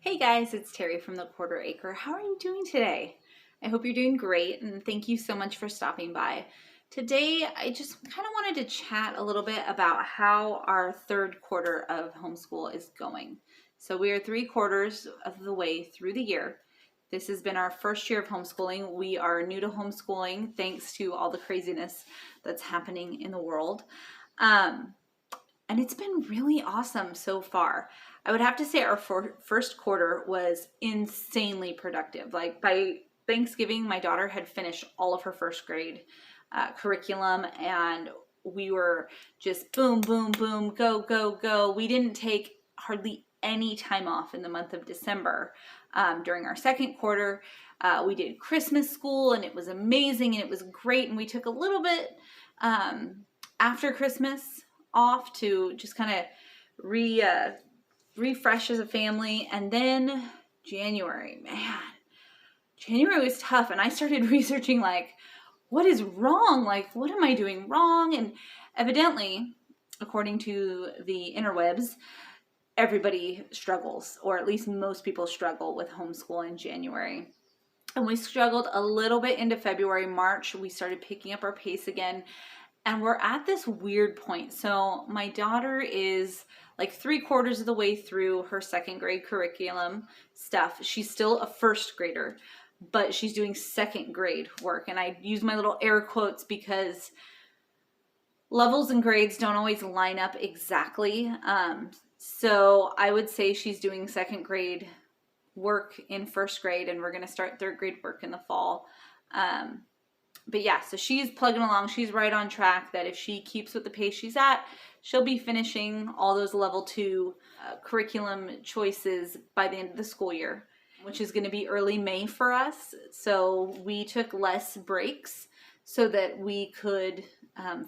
Hey guys, it's Terry from the Quarter Acre. How are you doing today? I hope you're doing great, and thank you so much for stopping by. Today, I just kind of wanted to chat a little bit about how our third quarter of homeschool is going. So we are 3/4 of the way through the year. This has been our first year of homeschooling. We are new to homeschooling thanks to all the craziness that's happening in the world. And it's been really awesome so far. I would have to say our first quarter was insanely productive. Like by Thanksgiving, my daughter had finished all of her first grade curriculum, and we were just boom, boom, boom, go, go, go. We didn't take hardly any time off in the month of December. During our second quarter, we did Christmas school, and it was amazing, and it was great. And we took a little bit after Christmas off to just kind of refresh as a family. And then January was tough, and I started researching like, what is wrong? Like, what am I doing wrong? And evidently, according to the interwebs, everybody struggles, or at least most people struggle with homeschool in January. And we struggled a little bit into February. March, we started picking up our pace again. And we're at this weird point. So my daughter is like 3/4 of the way through her second grade curriculum stuff. She's still a first grader, but she's doing second grade work. And I use my little air quotes because levels and grades don't always line up exactly. So I would say she's doing second grade work in first grade, and we're going to start third grade work in the fall. But yeah, so she's plugging along. She's right on track that if she keeps with the pace she's at, she'll be finishing all those level 2 curriculum choices by the end of the school year, which is going to be early May for us. So we took less breaks so that we could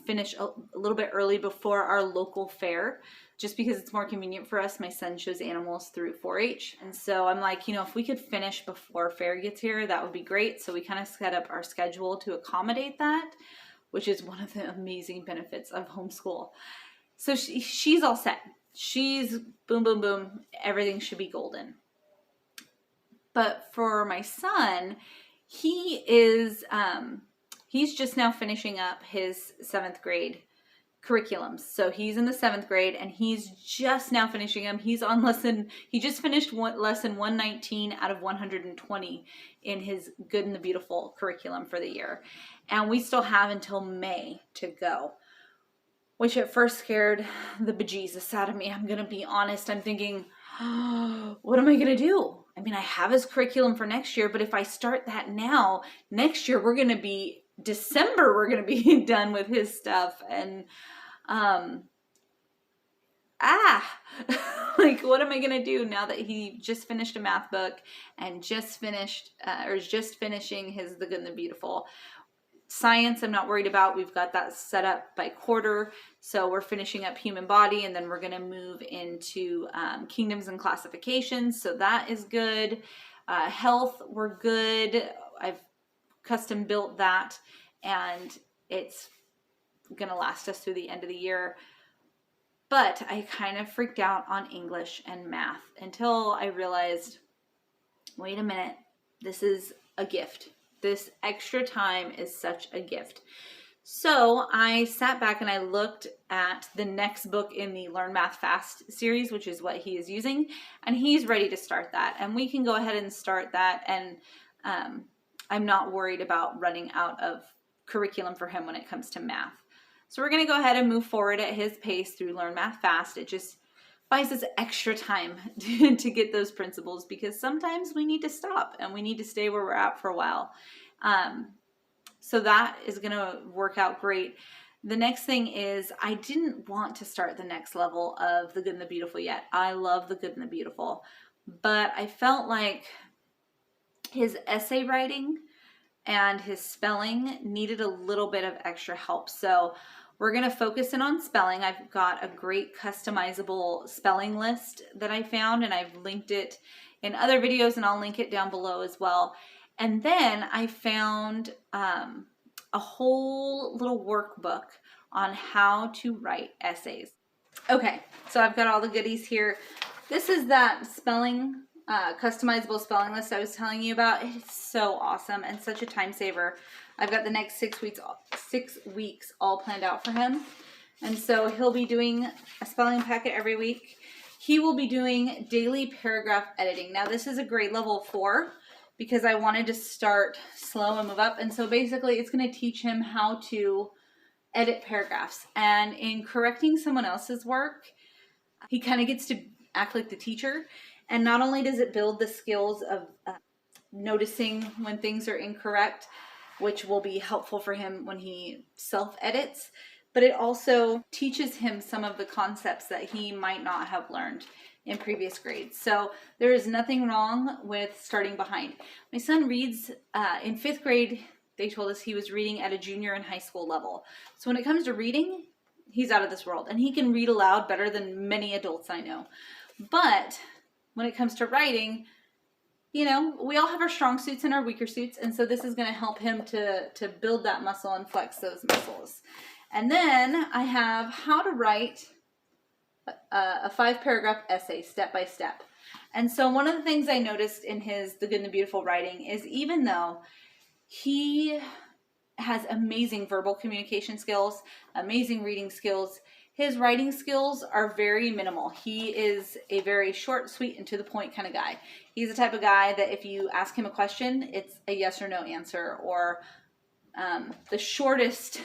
finish a little bit early before our local fair, just because it's more convenient for us. My son shows animals through 4-H. And so I'm like, if we could finish before fair gets here, that would be great. So we kind of set up our schedule to accommodate that, which is one of the amazing benefits of homeschool. So she's all set. She's boom, boom, boom. Everything should be golden. But for my son, he is, he's just now finishing up his 7th grade curriculums. So he's in the 7th grade, and he's just now finishing them. He just finished lesson 119 out of 120 in his Good and the Beautiful curriculum for the year. And we still have until May to go, which at first scared the bejesus out of me. I'm going to be honest. I'm thinking, what am I going to do? I mean, I have his curriculum for next year, but if I start that now, next year we're going to be December, we're going to be done with his stuff. And like, what am I going to do now that he just finished a math book and just finished, or is just finishing his The Good and the Beautiful? Science, I'm not worried about. We've got that set up by quarter. So we're finishing up human body, and then we're going to move into kingdoms and classifications. So that is good. Health, we're good. I've custom built that, and it's going to last us through the end of the year. But I kind of freaked out on English and math until I realized, wait a minute, this is a gift. This extra time is such a gift. So I sat back and I looked at the next book in the Learn Math Fast series, which is what he is using, and he's ready to start that. And we can go ahead and start that, and I'm not worried about running out of curriculum for him when it comes to math. So we're going to go ahead and move forward at his pace through Learn Math Fast. It just buys us extra time to get those principles, because sometimes we need to stop and we need to stay where we're at for a while. So that is going to work out great. The next thing is, I didn't want to start the next level of The Good and the Beautiful yet. I love The Good and the Beautiful, but I felt like his essay writing and his spelling needed a little bit of extra help. So we're going to focus in on spelling. I've got a great customizable spelling list that I found, and I've linked it in other videos, and I'll link it down below as well. And then I found a whole little workbook on how to write essays. Okay, so I've got all the goodies here. This is that spelling, customizable spelling list I was telling you about. It is so awesome and such a time saver. I've got the next 6 weeks all planned out for him. And so he'll be doing a spelling packet every week. He will be doing daily paragraph editing. Now this is a grade level 4 because I wanted to start slow and move up. And so basically it's going to teach him how to edit paragraphs. And in correcting someone else's work, he kind of gets to act like the teacher. And not only does it build the skills of noticing when things are incorrect, which will be helpful for him when he self-edits, but it also teaches him some of the concepts that he might not have learned in previous grades. So there is nothing wrong with starting behind. My son reads in 5th grade. They told us he was reading at a junior and high school level. So when it comes to reading, he's out of this world. And he can read aloud better than many adults I know. But when it comes to writing, you know, we all have our strong suits and our weaker suits. And so this is going to help him to build that muscle and flex those muscles. And then I have how to write a 5-paragraph essay step by step. And so one of the things I noticed in his The Good and the Beautiful writing is even though he has amazing verbal communication skills, amazing reading skills, his writing skills are very minimal. He is a very short, sweet, and to the point kind of guy. He's the type of guy that if you ask him a question, it's a yes or no answer, or the shortest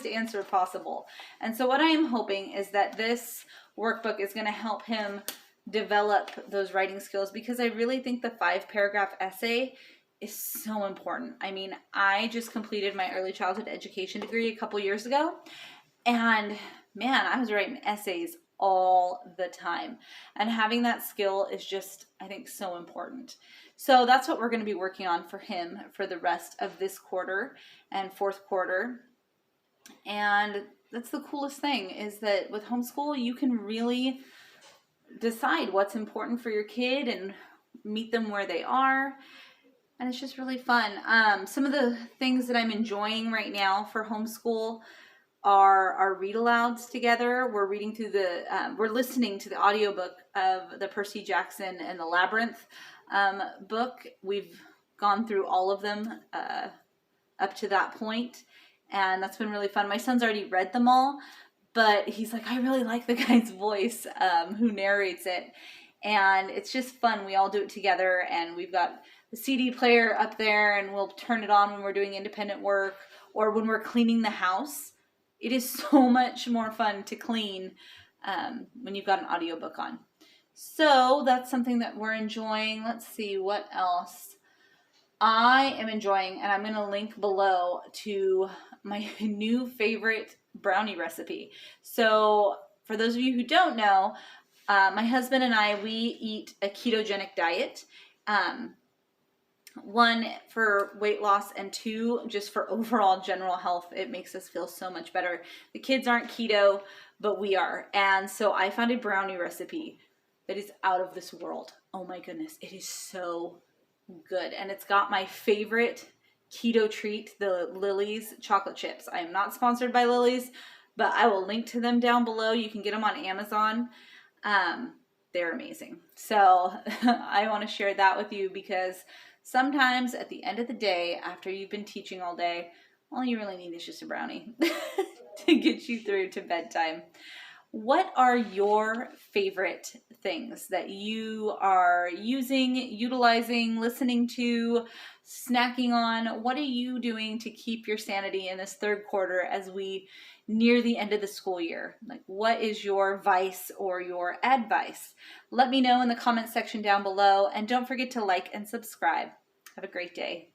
answer possible. And so what I am hoping is that this workbook is going to help him develop those writing skills, because I really think the 5-paragraph essay is so important. I mean, I just completed my early childhood education degree a couple years ago, and man, I was writing essays all the time. And having that skill is just, I think, so important. So that's what we're going to be working on for him for the rest of this quarter and 4th quarter. And that's the coolest thing, is that with homeschool, you can really decide what's important for your kid and meet them where they are. And it's just really fun. Some of the things that I'm enjoying right now for homeschool are our read-alouds together. We're reading through we're listening to the audiobook of the Percy Jackson and the Labyrinth book. We've gone through all of them up to that point, and that's been really fun. My son's already read them all, but he's like, I really like the guy's voice who narrates it. And it's just fun. We all do it together, and we've got the CD player up there, and we'll turn it on when we're doing independent work or when we're cleaning the house. It is so much more fun to clean when you've got an audiobook on. So that's something that we're enjoying. Let's see what else I am enjoying, and I'm going to link below to my new favorite brownie recipe. So for those of you who don't know, my husband and I, we eat a ketogenic diet. 1, for weight loss, and 2, just for overall general health. It makes us feel so much better. The kids aren't keto, but we are. And so I found a brownie recipe that is out of this world. Oh my goodness, it is so good. And it's got my favorite keto treat, the Lily's chocolate chips. I am not sponsored by Lily's, but I will link to them down below. You can get them on Amazon. They're amazing. So I want to share that with you, because sometimes at the end of the day, after you've been teaching all day, all you really need is just a brownie to get you through to bedtime. What are your favorite things that you are using, utilizing, listening to, snacking on? What are you doing to keep your sanity in this 3rd quarter as we near the end of the school year? Like, what is your vice or your advice? Let me know in the comment section down below, and don't forget to like and subscribe. Have a great day.